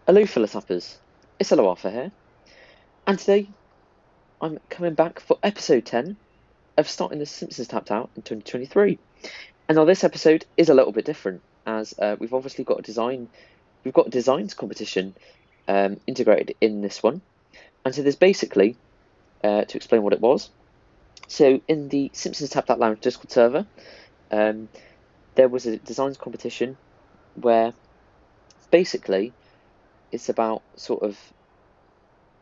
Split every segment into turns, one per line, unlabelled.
Hello, fellow tappers. It's ElloArfur here, and today I'm coming back for episode 10 of starting the Simpsons Tapped Out in 2023. And now this episode is a little bit different, as we've obviously got a designs competition integrated in this one. And so there's basically, to explain what it was, so in the Simpsons Tapped Out Lounge Discord server, there was a designs competition where basically it's about sort of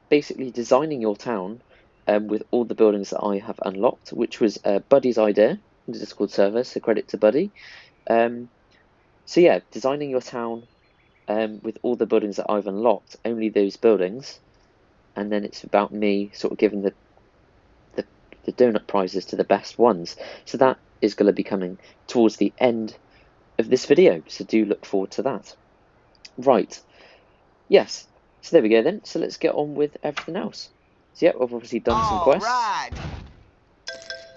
basically designing your town with all the buildings that I have unlocked, which was Buddy's idea in the Discord server, so credit to Buddy. So yeah, designing your town with all the buildings that I've unlocked, only those buildings, and then it's about me sort of giving the donut prizes to the best ones. So that is going to be coming towards the end of this video, so do look forward to that. Right, yes, so there we go then, so let's get on with everything else. So yeah, I've obviously done some quests.
Right.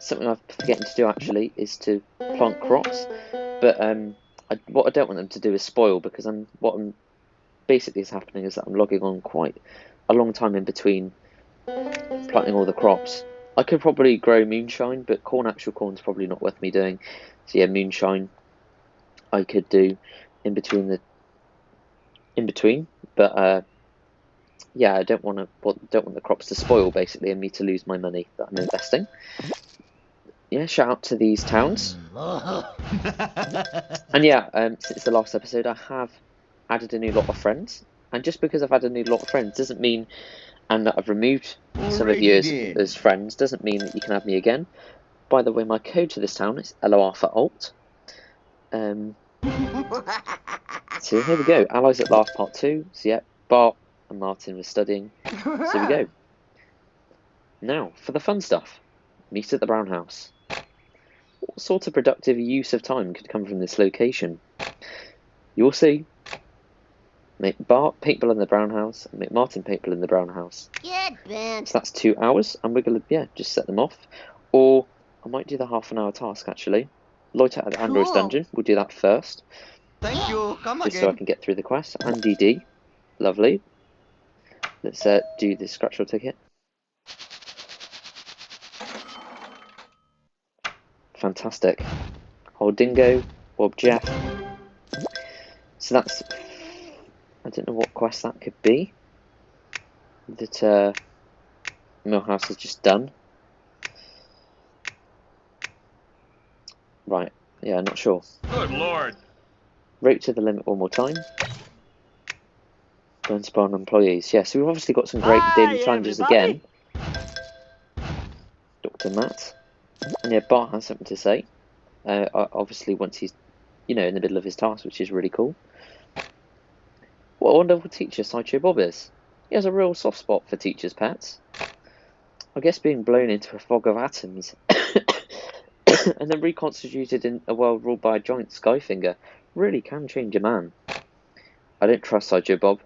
Something I'm forgetting to do actually is to plant crops, but what I don't want them to do is spoil, because what basically is happening is that I'm logging on quite a long time in between planting all the crops. I could probably grow moonshine, but actual corn's probably not worth me doing. So yeah, moonshine I could do in between, but yeah, I don't want the crops to spoil basically, and me to lose my money that I'm investing. Yeah, shout out to these towns. And yeah, since the last episode, I have added a new lot of friends. And just because I've added a new lot of friends doesn't mean, and that I've removed some of you as friends, doesn't mean that you can add me again. By the way, my code to this town is ElloArfurAlt. So here we go. Allies at last, part 2. So yeah, Bart and Martin were studying. So here we go. Now, for the fun stuff. Meet at the Brown House. What sort of productive use of time could come from this location? You'll see. Make Bart paintball in the Brown House, and make Martin paintball in the Brown House.
Get bent.
So that's 2 hours, and we're going to, just set them off. Or I might do the half-an-hour task, actually. Loiter at the Android's dungeon. We'll do that first.
Thank you. Come
just
again.
So I can get through the quest. And DD. Lovely. Let's do the scratch-all ticket. Fantastic. Old Dingo, Bob Jeff. So that's, I don't know what quest that could be that Millhouse has just done. Right, yeah, not sure.
Good lord.
Rape to the limit one more time. Burn spawn employees. Yeah, so we've obviously got some great daily challenges again. Dr. Matt. And yeah, Bart has something to say. Obviously once he's, in the middle of his task, which is really cool. What a wonderful teacher Sideshow Bob is. He has a real soft spot for teachers' pets. I guess being blown into a fog of atoms and then reconstituted in a world ruled by a giant skyfinger really can change a man. I don't trust Sideshow Bob.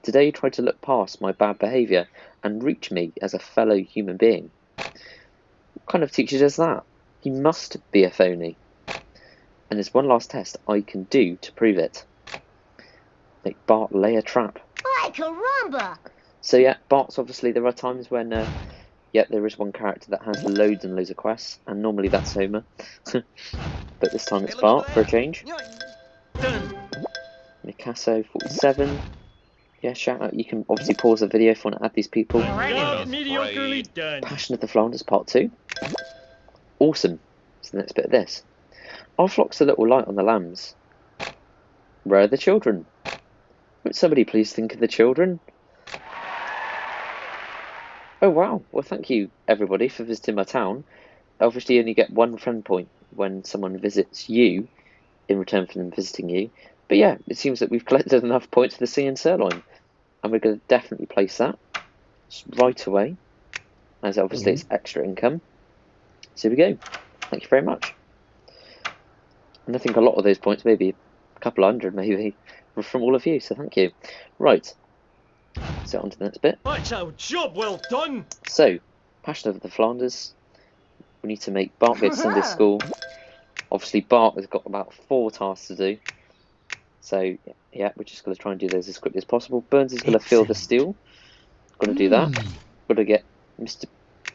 Today he tried to look past my bad behaviour and reach me as a fellow human being. What kind of teacher does that? He must be a phony. And there's one last test I can do to prove it. Make Bart lay a trap.
Ay, caramba!
So yeah, Bart's obviously, there are times when, there is one character that has loads and loads of quests, and normally that's Homer. But this time it's Bart, for a change. Micasso 47. Yeah, shout out. You can obviously pause the video if you want to add these people.
Mediocrely done.
Passion of the Flanders Part 2. Awesome. So the next bit of this. Our flock's a little light on the lambs. Where are the children? Would somebody please think of the children? Oh wow, well thank you everybody for visiting my town. Obviously you only get 1 friend point when someone visits you in return for them visiting you. But yeah, it seems that we've collected enough points for the singing sirloin. And we're going to definitely place that right away, as obviously it's extra income. So here we go. Thank you very much. And I think a lot of those points, maybe a couple hundred maybe, were from all of you, so thank you. Right, so on to the next bit.
That's a job well done.
So, Passion of the Flanders. We need to make Bart go to Sunday school. Obviously Bart has got about 4 tasks to do. So yeah, we're just going to try and do those as quickly as possible. Burns is going to fill the steel. Got to do that. Got to get Mr.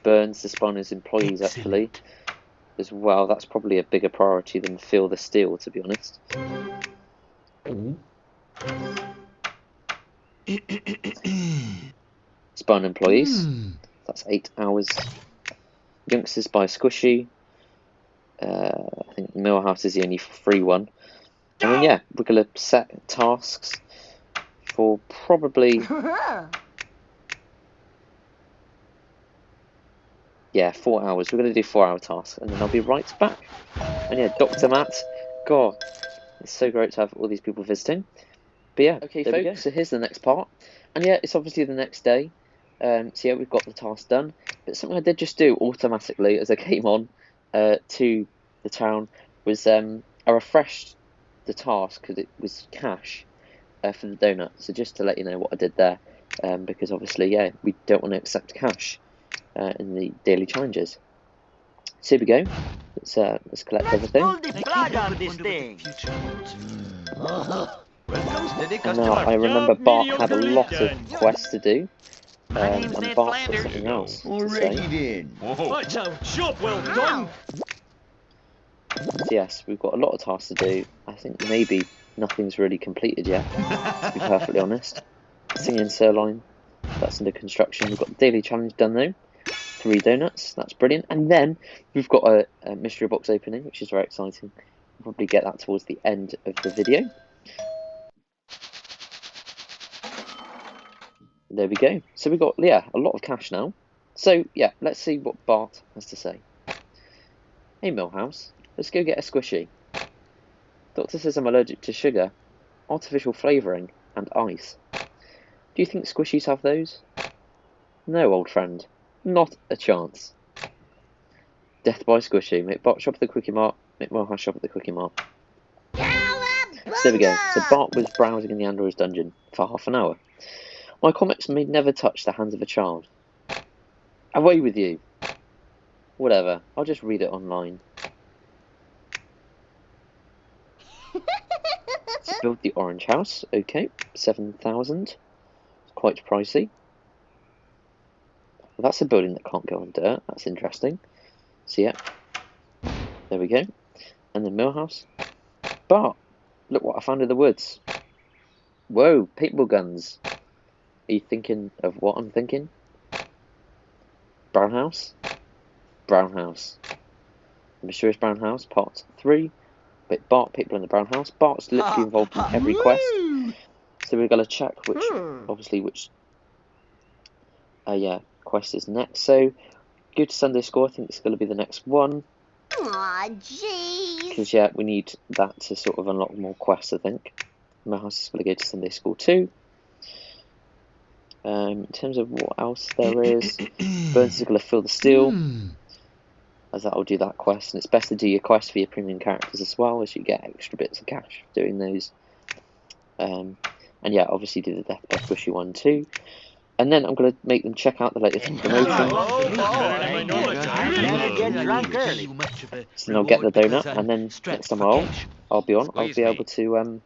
Burns to spawn his employees actually as well. That's probably a bigger priority than fill the steel, to be honest. Spawn employees. That's 8 hours. Youngsters by Squishy. I think Millhouse is the only free one. And then yeah, we're going to set tasks for probably 4 hours. We're going to do 4-hour tasks, and then I'll be right back. And yeah, Dr. Matt, God, it's so great to have all these people visiting. But yeah, okay, folks, so here's the next part. And yeah, it's obviously the next day. So yeah, we've got the task done. But something I did just do automatically as I came on to the town was I refreshed the task because it was cash for the donut. So just to let you know what I did there, because obviously, yeah, we don't want to accept cash in the daily challenges. So here we go. Let's collect everything.
Pull the plug on this thing.
And now I remember Bart had a lot of quests to do. And Bart had something else to say.
That's a job well done.
So yes, we've got a lot of tasks to do. I think maybe nothing's really completed yet, to be perfectly honest. Singing Sirloin, that's under construction. We've got the daily challenge done though. 3 donuts, that's brilliant. And then we've got a mystery box opening, which is very exciting. We'll probably get that towards the end of the video. There we go. So we've got, yeah, a lot of cash now. So, yeah, let's see what Bart has to say. Hey, Millhouse, let's go get a squishy. Doctor says I'm allergic to sugar, artificial flavouring, and ice. Do you think squishies have those? No, old friend. Not a chance. Death by Squishy. Make Bart shop at the Quickie Mart. Make Millhouse shop at the Quickie Mart. So there we go. So Bart was browsing in the Android's dungeon for half an hour. My comics may never touch the hands of a child. Away with you. Whatever, I'll just read it online. Let's build the orange house. Okay, 7,000. Quite pricey. Well, that's a building that can't go on dirt. That's interesting. So yeah, there we go. And then Millhouse. Bart, look what I found in the woods. Whoa, paintball guns. Are you thinking of what I'm thinking? Brown house? Brown house. The Mysterious Brown House, part 3. But Bart, people in the brown house. Bart's literally involved in every quest. So we're going to check which, obviously, which quest is next. So, go to Sunday School. I think it's going to be the next one.
Aw, jeez.
Because, yeah, we need that to sort of unlock more quests, I think. My house is going to go to Sunday School too. In terms of what else there is, Burns is going to fill the steel, as that will do that quest. And it's best to do your quest for your premium characters as well, as you get extra bits of cash doing those. And yeah, obviously do the Death by Squishy one too. And then I'm going to make them check out the latest promotion. So then I'll get the donut, and then next time I'll be on, I'll be able to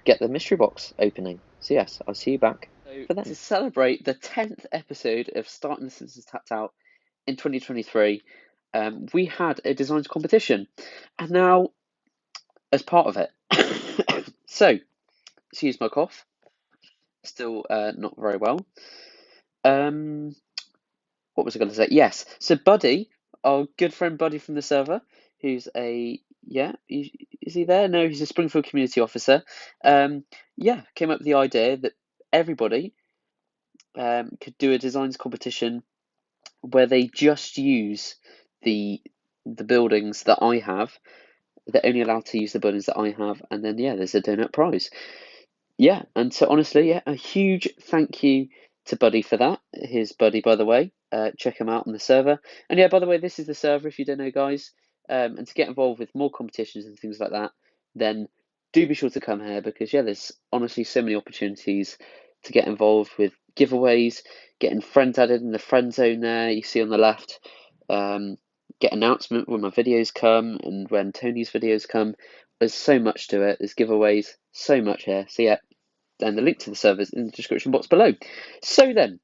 get the mystery box opening. So yes, I'll see you back for then. To celebrate the 10th episode of Starting the Simpsons Tapped Out in 2023, we had a designs competition, and now as part of it, so excuse my cough, still not very well. What was I going to say? Yes, so Buddy, our good friend Buddy from the server, who's a is he there? No, he's a Springfield community officer. Came up with the idea that everybody could do a designs competition where they just use the buildings that I have. They're only allowed to use the buildings that I have, and then there's a donut prize. Yeah, and so honestly, a huge thank you to Buddy for that. Here's Buddy, by the way. Check him out on the server. And by the way, this is the server if you don't know, guys. And to get involved with more competitions and things like that, then do be sure to come here, because there's honestly so many opportunities to get involved with giveaways, getting friends added in the friend zone there, you see on the left. Get announcement when my videos come and when Tony's videos come. There's so much to it. There's giveaways, so much here. So yeah, and the link to the servers in the description box below. So then,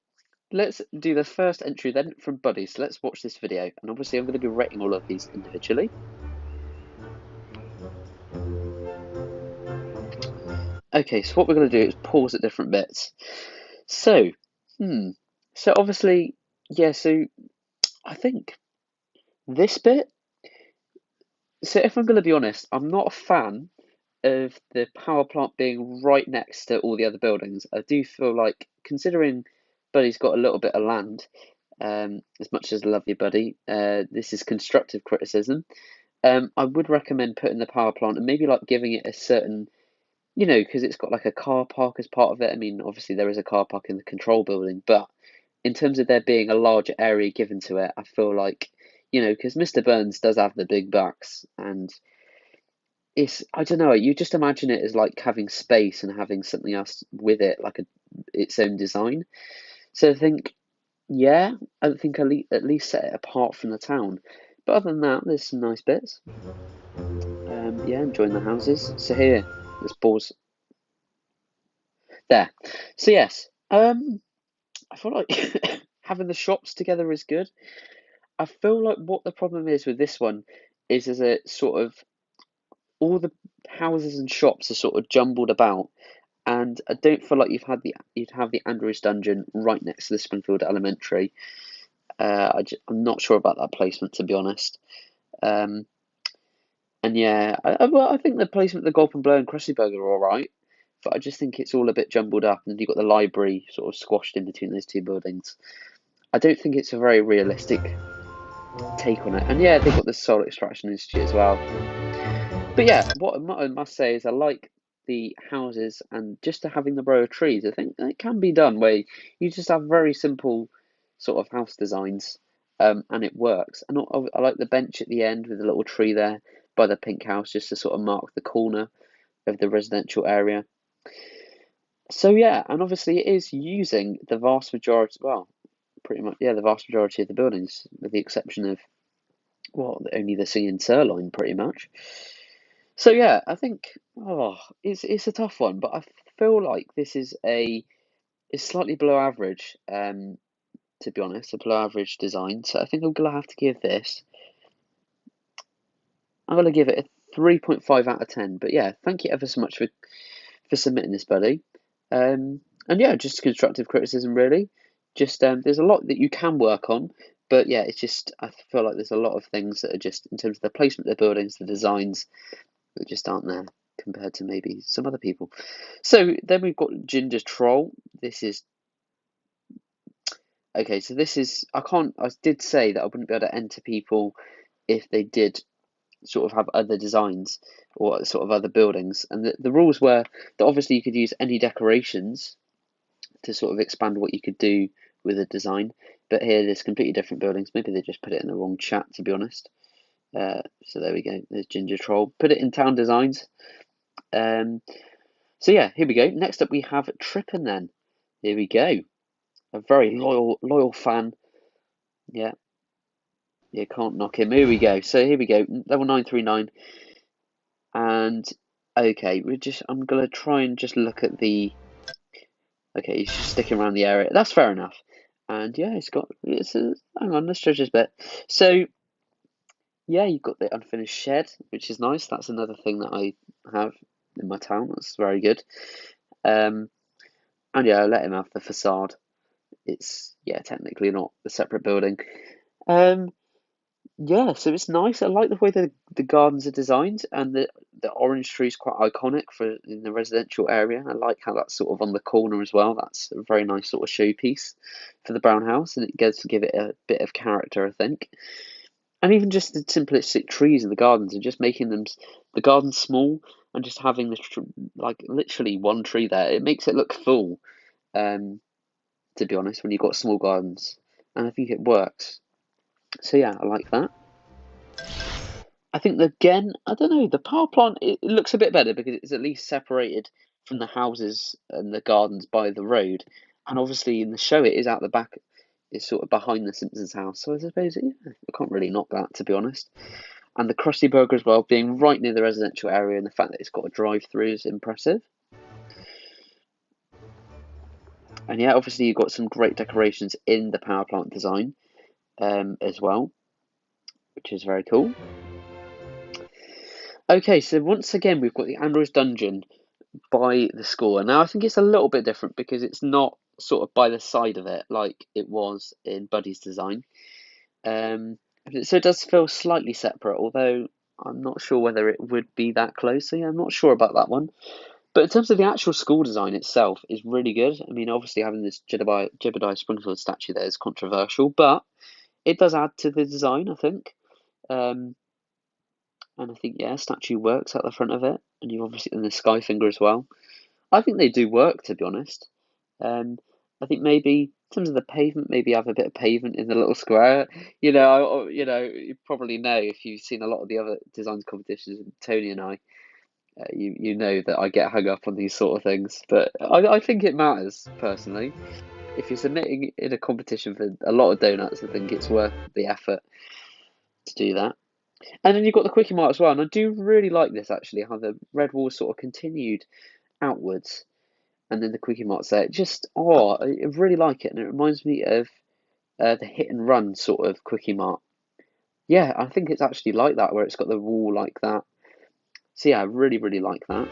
let's do the first entry then from Buddy. So let's watch this video, and obviously I'm going to be rating all of these individually. Okay, so what we're going to do is pause at different bits. So, so obviously, yeah, so I think this bit, so if I'm going to be honest, I'm not a fan of the power plant being right next to all the other buildings. I do feel like, considering Buddy's got a little bit of land, as much as I love you, Buddy, this is constructive criticism. I would recommend putting the power plant and maybe like giving it a certain, because it's got like a car park as part of it. I mean, obviously there is a car park in the control building, but in terms of there being a larger area given to it, I feel like, because Mr. Burns does have the big bucks, and I don't know, you just imagine it as like having space and having something else with it, like its own design. So I think, yeah, I think at least set it apart from the town. But other than that, there's some nice bits. Yeah, enjoying the houses. So here, let's pause there. So yes, I feel like having the shops together is good. I feel like what the problem is with this one is it sort of all the houses and shops are sort of jumbled about, and I don't feel like you'd have the Andrews Dungeon right next to the Springfield Elementary. I'm not sure about that placement, to be honest. And yeah, well, I think the placement of the Gulp and Blow and Krusty Burger are all right, but I just think it's all a bit jumbled up, and you've got the library sort of squashed in between those two buildings. I don't think it's a very realistic take on it. And yeah, they've got the Soul Extraction Institute as well. But yeah, what I must say is I like the houses and just having the row of trees. I think it can be done where you just have very simple sort of house designs, and it works. And I like the bench at the end with a little tree there by the pink house just to sort of mark the corner of the residential area. So yeah, and obviously it is using the vast majority, well, pretty much, yeah, the vast majority of the buildings, with the exception of, well, only the Singing Sirloin, pretty much. So yeah, I think it's a tough one, but I feel like this is slightly below average, to be honest, a below average design. So I think I'm gonna have to give this. I'm gonna give it a 3.5 out of 10. But yeah, thank you ever so much for submitting this, buddy. And yeah, just constructive criticism, really. Just there's a lot that you can work on, but yeah, it's just I feel like there's a lot of things that are just in terms of the placement of the buildings, the designs, that just aren't there compared to maybe some other people. So then we've got Ginger Troll. This is okay. So this is I did say that I wouldn't be able to enter people if they did sort of have other designs or sort of other buildings, and the rules were that obviously you could use any decorations to sort of expand what you could do with a design. But here there's completely different buildings. Maybe they just put it in the wrong chat, to be honest. So there we go. There's Ginger Troll. Put it in town designs. So yeah, here we go. Next up we have Trippin then. Here we go. A very loyal fan. Yeah. You can't knock him. Here we go. So here we go. Level 939. And okay, I'm gonna try and just look at the okay, he's just sticking around the area. That's fair enough. And yeah, hang on, let's judge this bit. So yeah, you've got the unfinished shed, which is nice. That's another thing that I have in my town. That's very good. And yeah, I let him have the facade. It's yeah, technically not a separate building. Yeah, so it's nice. I like the way the gardens are designed, and the orange tree is quite iconic for in the residential area. I like how that's sort of on the corner as well. That's a very nice sort of showpiece for the brown house, and it gets to give it a bit of character, I think. And even just the simplistic trees in the gardens and just making the garden small and just having like literally one tree there, it makes it look full. To be honest, when you've got small gardens, and I think it works. So yeah, I like that. I think again, I don't know, the power plant it looks a bit better because it's at least separated from the houses and the gardens by the road, and obviously in the show it is out the back, it's sort of behind the Simpsons house. So I suppose yeah, I can't really knock that, to be honest. And the Krusty Burger as well, being right near the residential area, and the fact that it's got a drive-through is impressive. And yeah, obviously you've got some great decorations in the power plant design as well, which is very cool. Okay, so once again we've got the Android's Dungeon by the school, and now I think it's a little bit different because it's not sort of by the side of it like it was in Buddy's design. So it does feel slightly separate, although I'm not sure whether it would be that close. So yeah, I'm not sure about that one. But in terms of the actual school design itself, is really good. I mean, obviously having this Jebediah Springfield statue there is controversial, but it does add to the design, I think. And I think, yeah, statue works at the front of it, and you obviously in the Skyfinger as well. I think they do work, to be honest. I think maybe in terms of the pavement, maybe have a bit of pavement in the little square. You probably know if you've seen a lot of the other designs competitions, Tony and I. You know that I get hung up on these sort of things, but I think it matters personally. If you're submitting in a competition for a lot of donuts, I think it's worth the effort to do that. And then you've got the Quickie Mart as well, and I do really like this actually, how the red wall sort of continued outwards, and then the Quickie Mart's there. I really like it, and it reminds me of the Hit and Run sort of Quickie Mart. Yeah, I think it's actually like that, where it's got the wall like that. So yeah, I really, really like that.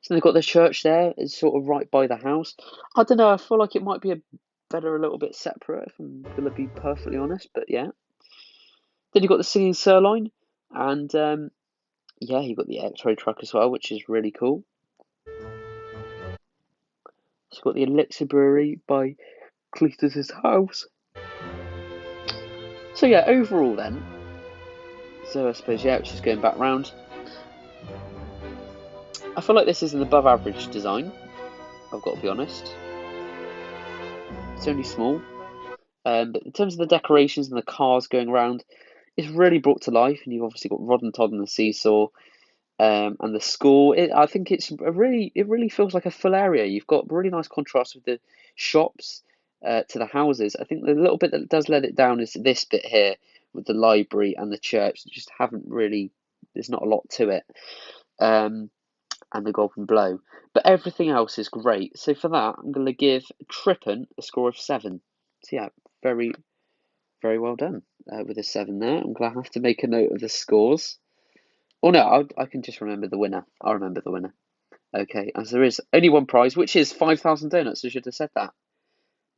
So they've got the church there, it's sort of right by the house. I don't know, I feel like it might be better a little bit separate, if I'm going to be perfectly honest, but yeah. Then you've got the Singing Sirloin, and yeah, you've got the X-ray truck as well, which is really cool. So you've got the Elixir Brewery by Cletus's house. So yeah, overall then, so I suppose, yeah, just going back round, I feel like this is an above average design, I've got to be honest. It's only small, but in terms of the decorations and the cars going around, it's really brought to life, and you've obviously got Rod and Todd and the seesaw, and the school. I think it really feels like a full area. You've got really nice contrast with the shops to the houses. I think the little bit that does let it down is this bit here with the library and the church. They just haven't really. There's not a lot to it, and the Golden Blow. But everything else is great. So for that, I'm going to give Trippin a score of 7. So yeah, very, very well done with a 7 there. I'm going to have to make a note of the scores. Oh no, I can just remember the winner. I'll remember the winner. Okay, as there is only one prize, which is 5,000 donuts. I should have said that.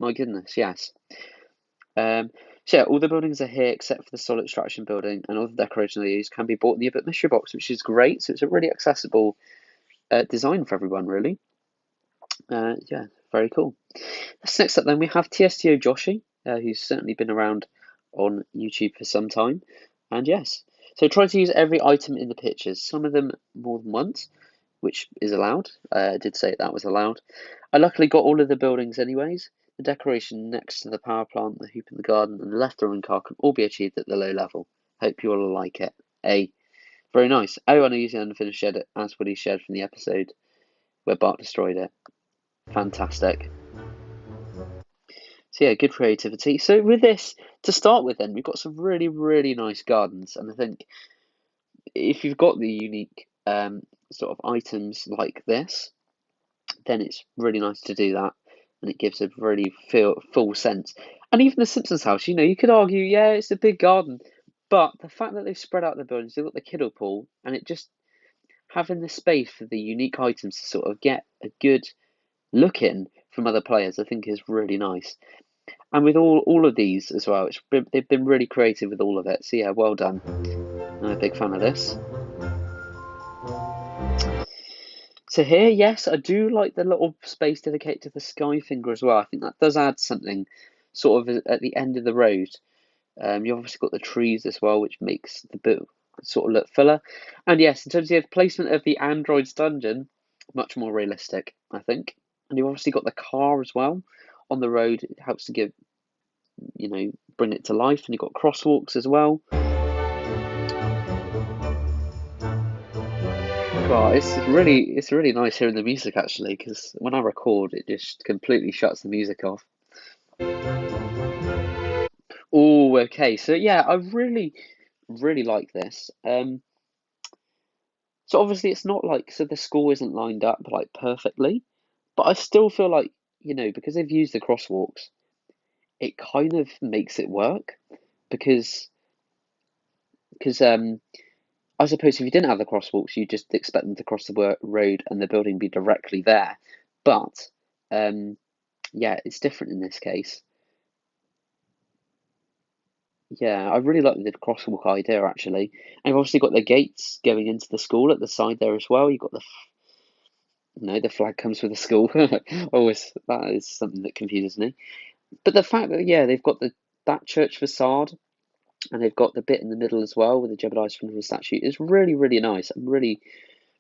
My goodness, yes. So yeah, all the buildings are here except for the solid extraction building, and all the decorations they use can be bought in the Yearbook mystery box, which is great. So it's a really accessible design for everyone, really. Yeah, very cool. Next up, then we have TSTO Joshi, who's certainly been around on YouTube for some time, and yes. So try to use every item in the pictures, some of them more than once, which is allowed. I did say that was allowed. I luckily got all of the buildings anyways. The decoration next to the power plant, the hoop in the garden, and the left throwing car can all be achieved at the low level. Hope you all like it. Very nice. Oh, and I used the unfinished shed as Woody shared from the episode where Bart destroyed it. Fantastic. So yeah, good creativity. So with this, to start with then, we've got some really, really nice gardens. And I think if you've got the unique sort of items like this, then it's really nice to do that. And it gives a really full sense. And even the Simpsons house, you could argue, yeah, it's a big garden. But the fact that they've spread out the buildings, they've got the kiddle pool, and it just having the space for the unique items to sort of get a good look in from other players, I think is really nice. And with all of these as well, they've been really creative with all of it. So yeah, well done. I'm a big fan of this. So here, yes, I do like the little space dedicated to the Skyfinger as well. I think that does add something sort of at the end of the road. You've obviously got the trees as well, which makes the bit sort of look fuller. And yes, in terms of the placement of the android's dungeon, much more realistic, I think. And you've obviously got the car as well on the road. It helps to give, bring it to life. And you've got crosswalks as well. Well, it's really nice hearing the music actually, because when I record, it just completely shuts the music off. Oh, okay. So yeah, I really, really like this. So obviously it's not like, so the school isn't lined up like perfectly, but I still feel like, because they've used the crosswalks, it kind of makes it work because I suppose if you didn't have the crosswalks, you just expect them to cross the road and the building be directly there. But yeah, it's different in this case. Yeah, I really like the crosswalk idea actually. And you've obviously got the gates going into the school at the side there as well. You've got the flag comes with the school. Always, that is something that confuses me. But the fact that, yeah, they've got that church facade and they've got the bit in the middle as well with the jeopardized from the statue is really, really nice. I'm really,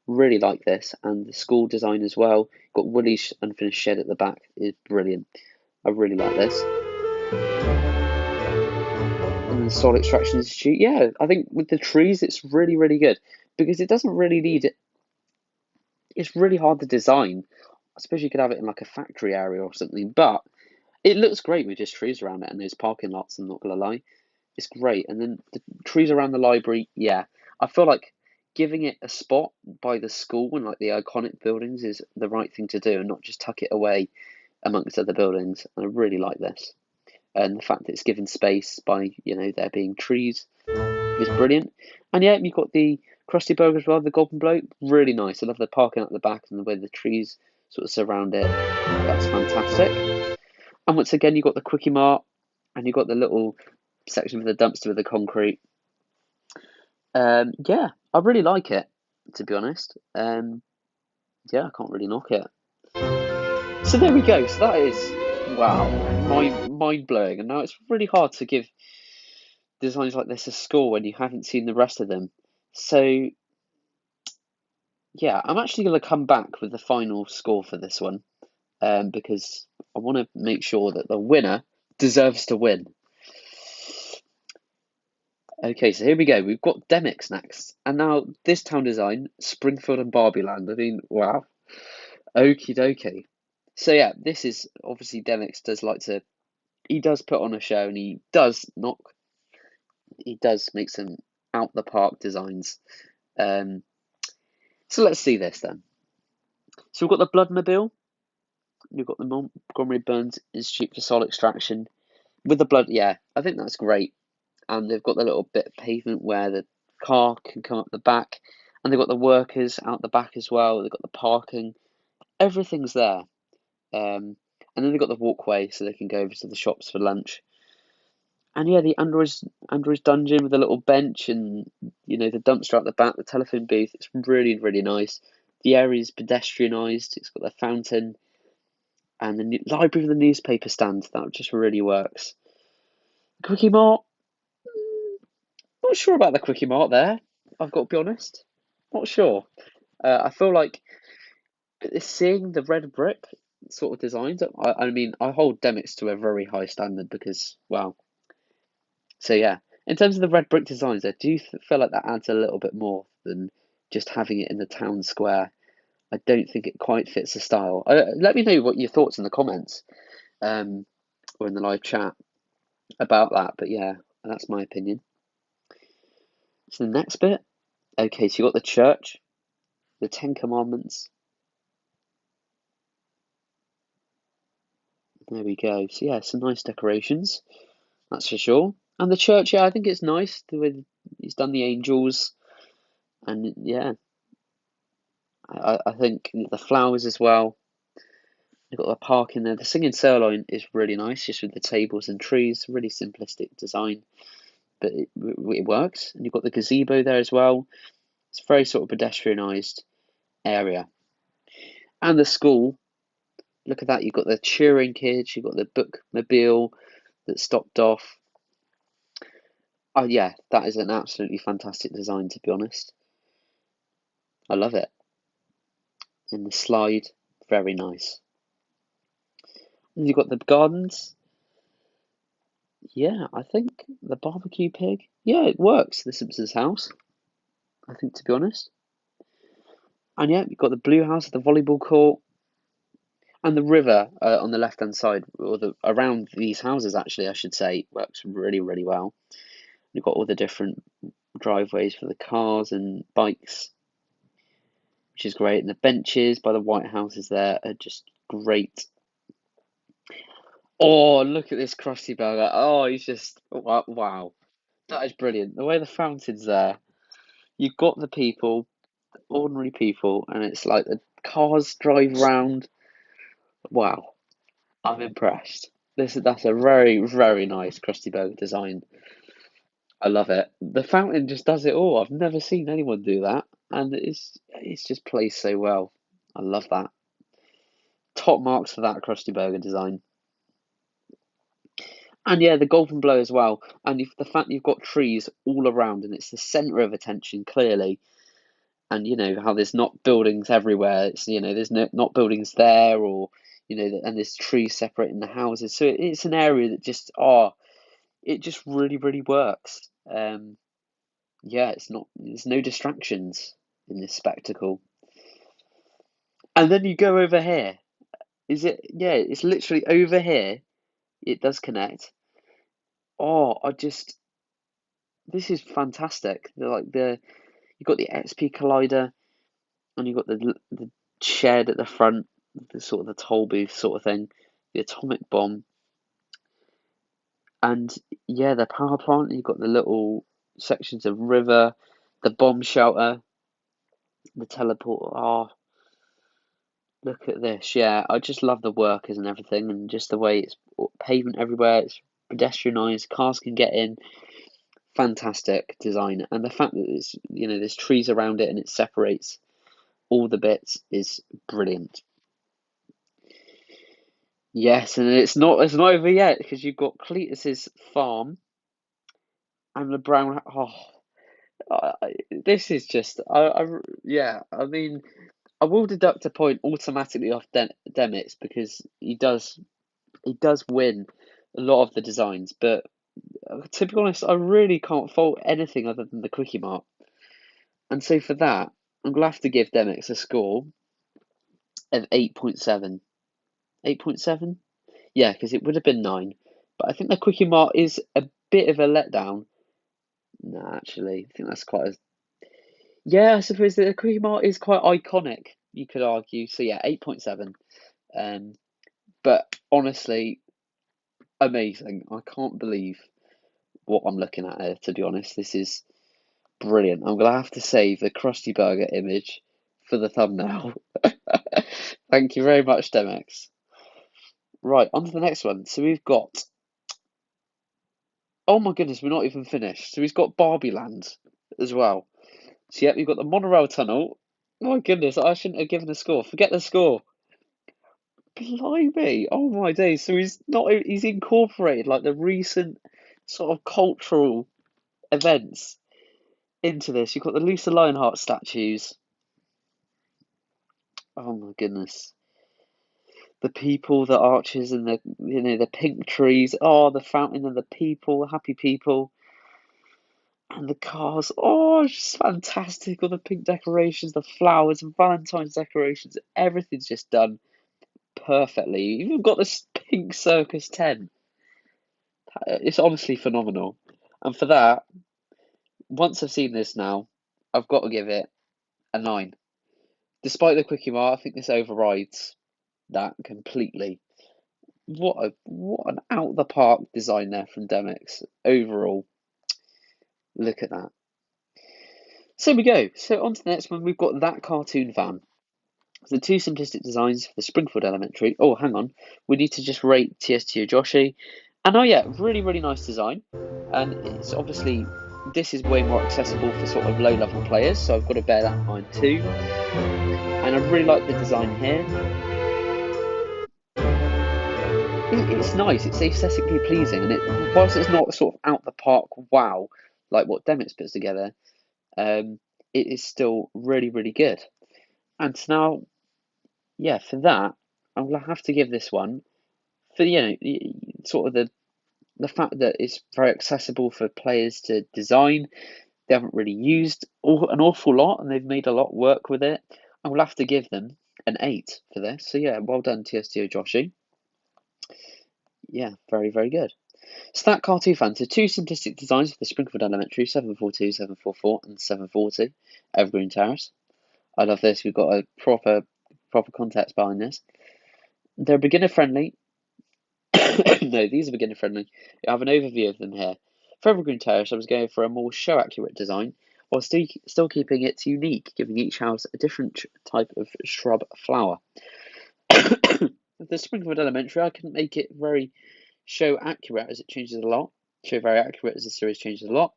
really like this. And the school design as well. Got Willie's unfinished shed at the back is brilliant. I really like this. And then the Soil Extraction Institute, yeah, I think with the trees it's really, really good because it doesn't really need it. It's really hard to design. I suppose you could have it in like a factory area or something, but it looks great with just trees around it and those parking lots, I'm not gonna lie. It's great. And then the trees around the library, yeah. I feel like giving it a spot by the school and like the iconic buildings is the right thing to do and not just tuck it away amongst other buildings. And I really like this. And the fact that it's given space by, there being trees is brilliant. And yeah, you've got the Krusty Burger as well, the Golden Bloke, really nice. I love the parking at the back and the way the trees sort of surround it. That's fantastic. And once again, you've got the Quickie Mart and you've got the little section for the dumpster with the concrete. Yeah, I really like it, to be honest. Yeah, I can't really knock it. So there we go. So that is, wow, mind blowing. And now it's really hard to give designs like this a score when you haven't seen the rest of them. So yeah, I'm actually going to come back with the final score for this one because I want to make sure that the winner deserves to win. Okay, so here we go. We've got Demix next. And now this town design, Springfield and Barbieland. I mean, wow. Okie dokie. So yeah, this is obviously Demix he does put on a show and he does make some out the park designs. So let's see this then. So we've got the Bloodmobile. We've got the Montgomery Burns Institute for Soil Extraction. With the blood, yeah, I think that's great. And they've got the little bit of pavement where the car can come up the back. And they've got the workers out the back as well. They've got the parking. Everything's there. And then they've got the walkway so they can go over to the shops for lunch. And yeah, the Android's dungeon with a little bench and, the dumpster out the back, the telephone booth. It's really, really nice. The area's pedestrianised. It's got the fountain and the library with the newspaper stand. That just really works. Quickie Mart. Not sure about the Quickie Mart there. I've got to be honest. Not sure. I feel like seeing the red brick sort of designs. I mean, I hold Demix to a very high standard because, wow. So yeah, in terms of the red brick designs, I do feel like that adds a little bit more than just having it in the town square. I don't think it quite fits the style. Let me know what your thoughts in the comments, or in the live chat about that. But yeah, that's my opinion. So the next bit, okay, so you got the church, the Ten Commandments. There we go. So yeah, some nice decorations, that's for sure. And the church, yeah, I think it's nice the way he's done the angels, and yeah, I think the flowers as well. You've got the park in there. The singing sirloin is really nice, just with the tables and trees. Really simplistic design, but it works. And you've got the gazebo there as well. It's a very sort of pedestrianised area. And the school, look at that. You've got the cheering kids. You've got the bookmobile that stopped off. Oh yeah, that is an absolutely fantastic design, to be honest. I love it. And the slide, very nice. And you've got the gardens. Yeah, I think the barbecue pig. Yeah, it works. The Simpsons house, I think, to be honest. And yeah, you've got the blue house, the volleyball court, and the river on the left-hand side, or around these houses. Actually, I should say, works really, really well. You've got all the different driveways for the cars and bikes, which is great. And the benches by the White Houses there are just great. Oh, look at this Krusty Burger. Oh, he's just, wow. That is brilliant. The way the fountain's there. You've got the people, ordinary people, and it's like the cars drive round. Wow, I'm impressed. That's a very, very nice Krusty Burger design. I love it. The fountain just does it all. I've never seen anyone do that, and it's just placed so well. I love that. Top marks for that Krusty Burger design. And yeah, the golden blow as well. And the fact you've got trees all around, and it's the centre of attention clearly. And you know how there's not buildings everywhere. It's there's not buildings there, or and there's trees separating the houses. So it's an area that just it just really really works. Yeah, there's no distractions in this spectacle. And then you go over here. Is it? Yeah, it's literally over here. It does connect. Oh, this is fantastic. You've got the XP collider, and you've got the shed at the front, the sort of the toll booth sort of thing, the atomic bomb, and yeah, the power plant. You've got the little sections of river, the bomb shelter, the teleport. Oh, look at this. Yeah, I just love the workers and everything, and just the way it's pavement everywhere. It's pedestrianised. Cars can get in. Fantastic design, and the fact that there's trees around it and it separates all the bits is brilliant. Yes, and it's not over yet because you've got Cletus's farm and the brown. This is just yeah. I mean, I will deduct a point automatically off Demix because he does win a lot of the designs, but to be honest, I really can't fault anything other than the Quickie Mart. And so for that, I'm gonna have to give Demix a score of 8.7. 8.7? Yeah, because it would have been 9. But I think the Quickie Mart is a bit of a letdown. No, actually, I think that's quite a. Yeah, I suppose the Quickie Mart is quite iconic, you could argue. So yeah, 8.7. But honestly, amazing. I can't believe what I'm looking at here, to be honest. This is brilliant. I'm gonna have to save the Krusty Burger image for the thumbnail. Thank you very much, Demix. Right, on to the next one. So we've got. Oh my goodness, we're not even finished. So we've got Barbie Land as well. So yeah, we've got the monorail tunnel. My goodness, I shouldn't have given a score. Forget the score. Blimey! Oh my days! So he's incorporated like the recent sort of cultural events into this. You've got the Lisa Lionheart statues. Oh my goodness. The people, the arches, and the pink trees. Oh, the fountain and the people, happy people. And the cars, oh, it's just fantastic. All the pink decorations, the flowers, and Valentine's decorations, everything's just done perfectly. You've even got this pink circus tent. It's honestly phenomenal. And for that, once I've seen this now, I've got to give it a 9. Despite the Quickie Mart, I think this overrides that completely. What an out the park design there from Demix. Overall, look at that. So we go. So on to the next one. We've got that cartoon van. So 2 simplistic designs for the Springfield Elementary. Oh, hang on. We need to just rate TSTO Joshi. And oh yeah, really, really nice design. And it's obviously, this is way more accessible for sort of low-level players, so I've got to bear that in mind too. And I really like the design here. It's nice, it's aesthetically pleasing, and whilst it's not sort of out the park wow, like what Demix puts together, it is still really, really good. And now, yeah, for that, I'm gonna have to give this one for sort of the fact that it's very accessible for players to design. They haven't really used an awful lot, and they've made a lot work with it. I will have to give them an 8 for this. So yeah, well done, TSTO Joshi. Yeah, very, very good. So that cartoon fan, so 2 simplistic designs for the Springfield Elementary, 742, 744, and 740, Evergreen Terrace. I love this. We've got a proper context behind this. They're beginner friendly. No, these are beginner friendly. I have an overview of them here. For Evergreen Terrace, I was going for a more show accurate design while still keeping it unique, giving each house a different type of shrub flower. The Springfield Elementary, I couldn't make it very show accurate as it changes a lot. Show very accurate as the series changes a lot.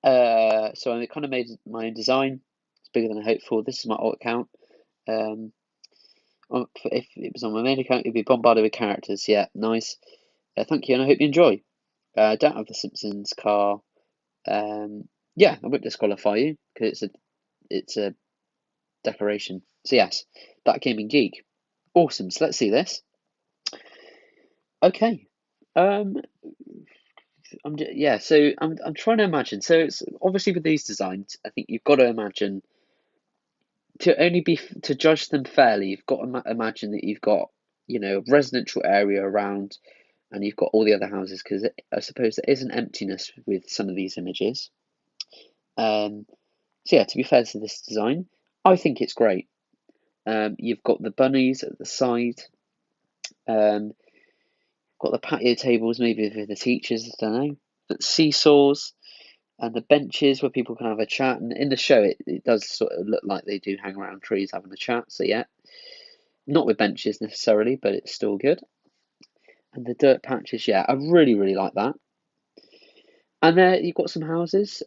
So I kind of made my own design. It's bigger than I hoped for. This is my alt account. If it was on my main account, it'd be bombarded with characters. Yeah, nice. Thank you, and I hope you enjoy. I don't have the Simpsons car. Yeah, I won't disqualify you because it's a decoration. So yes, that gaming geek. Awesome. So let's see this. Okay. I'm trying to imagine. So it's obviously with these designs, I think you've got to imagine to judge them fairly. You've got to imagine that you've got a residential area around, and you've got all the other houses because I suppose there is an emptiness with some of these images. So yeah, to be fair to this design, I think it's great. You've got the bunnies at the side. Got the patio tables, maybe for the teachers, I don't know. But seesaws and the benches where people can have a chat. And in the show, it does sort of look like they do hang around trees having a chat. So yeah, not with benches necessarily, but it's still good. And the dirt patches, yeah, I really, really like that. And there you've got some houses,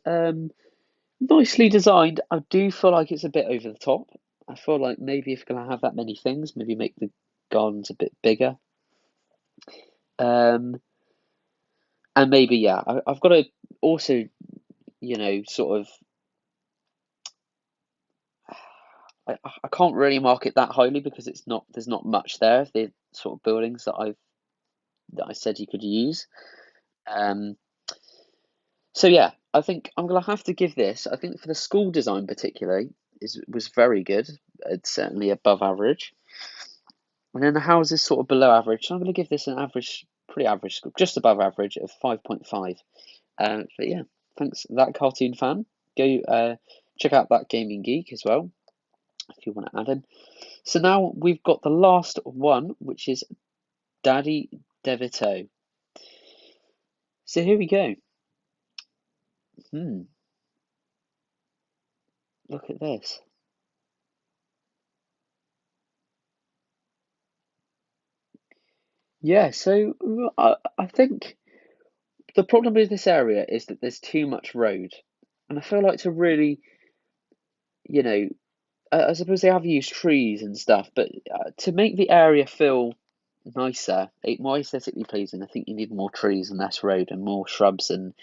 nicely designed. I do feel like it's a bit over the top. I feel like maybe if you're going to have that many things, maybe make the gardens a bit bigger. And maybe, yeah, I've got to also, sort of, I can't really mark it that highly because there's not much there. The sort of buildings that I said you could use. So yeah, I think I'm gonna have to give this. I think for the school design particularly was very good. It's certainly above average. And then the house is sort of below average. So I'm gonna give this an average, pretty average score, just above average of 5.5. But yeah, thanks that cartoon fan. Go check out that gaming geek as well if you want to add him. So now we've got the last one, which is Daddy DeVito. So here we go. Look at this. Yeah, so I think the problem with this area is that there's too much road. And I feel like to really, you know, I suppose they have used trees and stuff, but to make the area feel nicer, more aesthetically pleasing, I think you need more trees and less road and more shrubs. And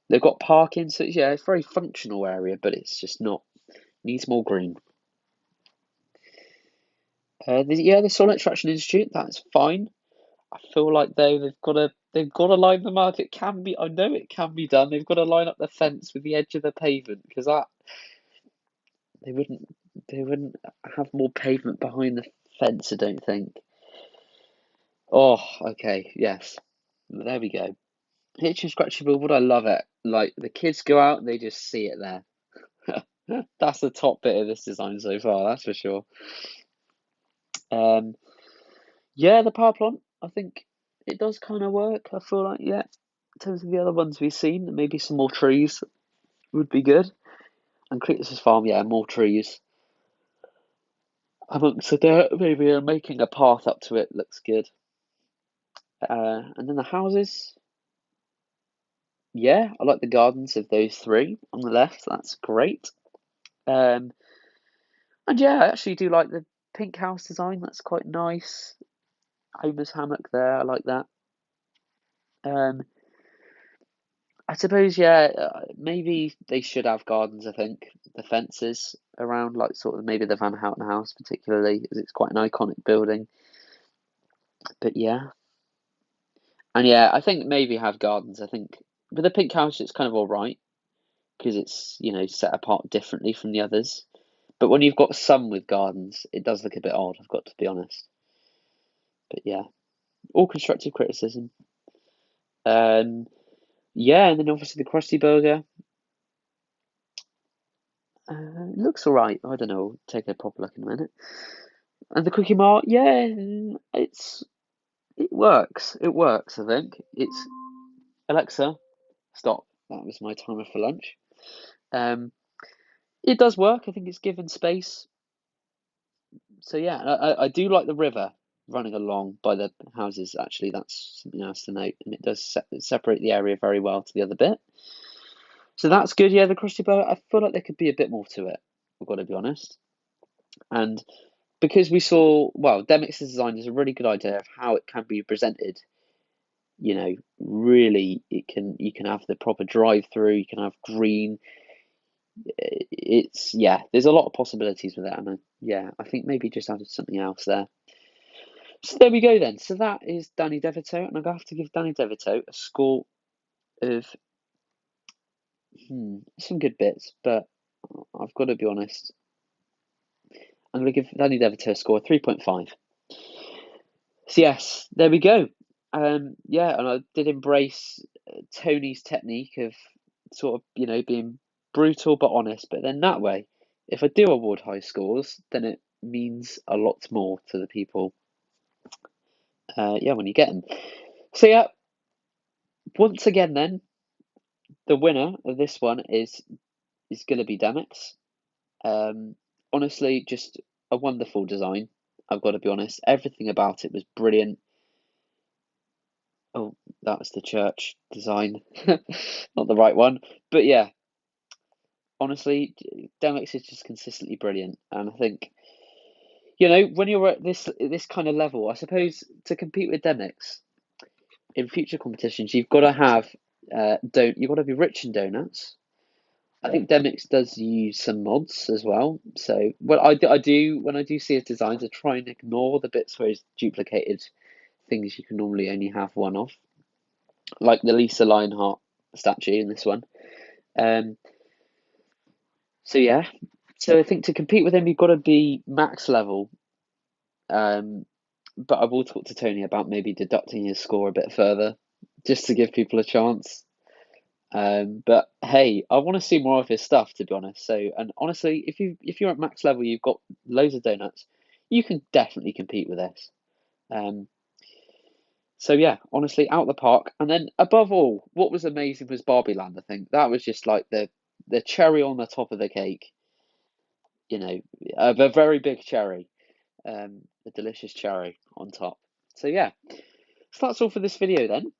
they've got parking, so yeah, it's a very functional area, but it's just not, needs more green. The Solid Attraction Institute, that's fine. I feel like though they've got to line them up. It can be, I know it can be done. They've got to line up the fence with the edge of the pavement because they wouldn't have more pavement behind the fence. I don't think. Oh, okay, yes, there we go. Hitch and Scratchable, would I love it? Like the kids go out and they just see it there. That's the top bit of this design so far. That's for sure. Yeah, the power plant. I think it does kind of work. I feel like in terms of the other ones we've seen, maybe some more trees would be good. And Cletus's farm, yeah, more trees amongst the dirt, maybe making a path up to it looks good. And then the houses, yeah, I like the gardens of those three on the left. That's great. And yeah, I actually do like the pink house design. That's quite nice. Homer's hammock there. I like that. I suppose, yeah, maybe they should have gardens. I think the fences around, like sort of maybe the Van Houten house, particularly, as it's quite an iconic building. But yeah, and yeah, I think maybe have gardens. I think with the pink house, it's kind of all right because it's set apart differently from the others. But when you've got some with gardens, it does look a bit odd. I've got to be honest. But yeah, all constructive criticism. Yeah, and then obviously the Krusty Burger. It looks all right. I don't know. Take a proper look in a minute. And the Cookie Mart, yeah, it works. It works. I think it's Alexa, stop. That was my timer for lunch. It does work. I think it's given space. So yeah, I do like the river running along by the houses. Actually, that's something else to note, and it does separate the area very well to the other bit. So that's good. Yeah, the Krusty Burger. I feel like there could be a bit more to it. I've got to be honest. And because we saw, well, Demix's design is a really good idea of how it can be presented. You know, really, you can have the proper drive-through. You can have green. It's yeah. There's a lot of possibilities with that, and yeah, I think maybe just added something else there. So there we go then. So that is Danny DeVito, and I'm gonna have to give Danny DeVito a score of some good bits, but I've got to be honest. I'm gonna give Danny DeVito a score of 3.5. So yes, there we go. Yeah, and I did embrace Tony's technique of sort of being brutal but honest. But then that way, if I do award high scores, then it means a lot more to the people. Yeah, when you get them. So yeah, once again, then the winner of this one is going to be Demix. Honestly, just a wonderful design. I've got to be honest. Everything about it was brilliant. Oh, that was the church design, not the right one. But yeah, honestly, Demix is just consistently brilliant, and I think when you're at this kind of level, I suppose to compete with Demix in future competitions, you've got to have you've got to be rich in donuts. I think Demix does use some mods as well. So I do when I do see his designs, I try and ignore the bits where he's duplicated things you can normally only have one of, like the Lisa Lionheart statue in this one. So yeah, so I think to compete with him, you've got to be max level. But I will talk to Tony about maybe deducting his score a bit further, just to give people a chance. But hey, I want to see more of his stuff, to be honest. So, and honestly, if you're at max level, you've got loads of donuts, you can definitely compete with this. So yeah, honestly, out the park. And then above all, what was amazing was Barbie Land. I think that was just like the cherry on the top of the cake. A very big cherry, a delicious cherry on top. So yeah, so that's all for this video then.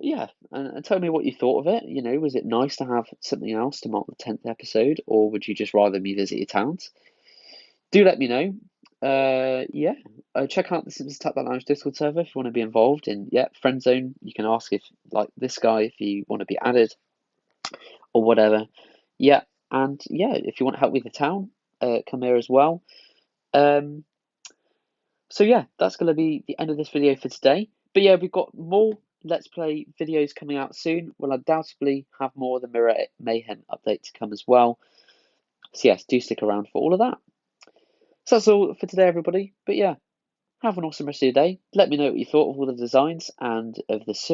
Yeah, and tell me what you thought of it. Was it nice to have something else to mark the 10th episode, or would you just rather me visit your towns? Do let me know. Yeah, check out the Simpsons Tap That Lounge Discord server if you want to be involved. And yeah, friend zone. You can ask if like this guy if you want to be added or whatever. Yeah, and yeah, if you want help with the town, come here as well. So yeah, that's going to be the end of this video for today. But yeah, we've got more Let's Play videos coming out soon. We'll undoubtedly have more of the Mirror Mayhem update to come as well. So yes, do stick around for all of that. So that's all for today, everybody. But yeah, have an awesome rest of your day. Let me know what you thought of all the designs and of the series.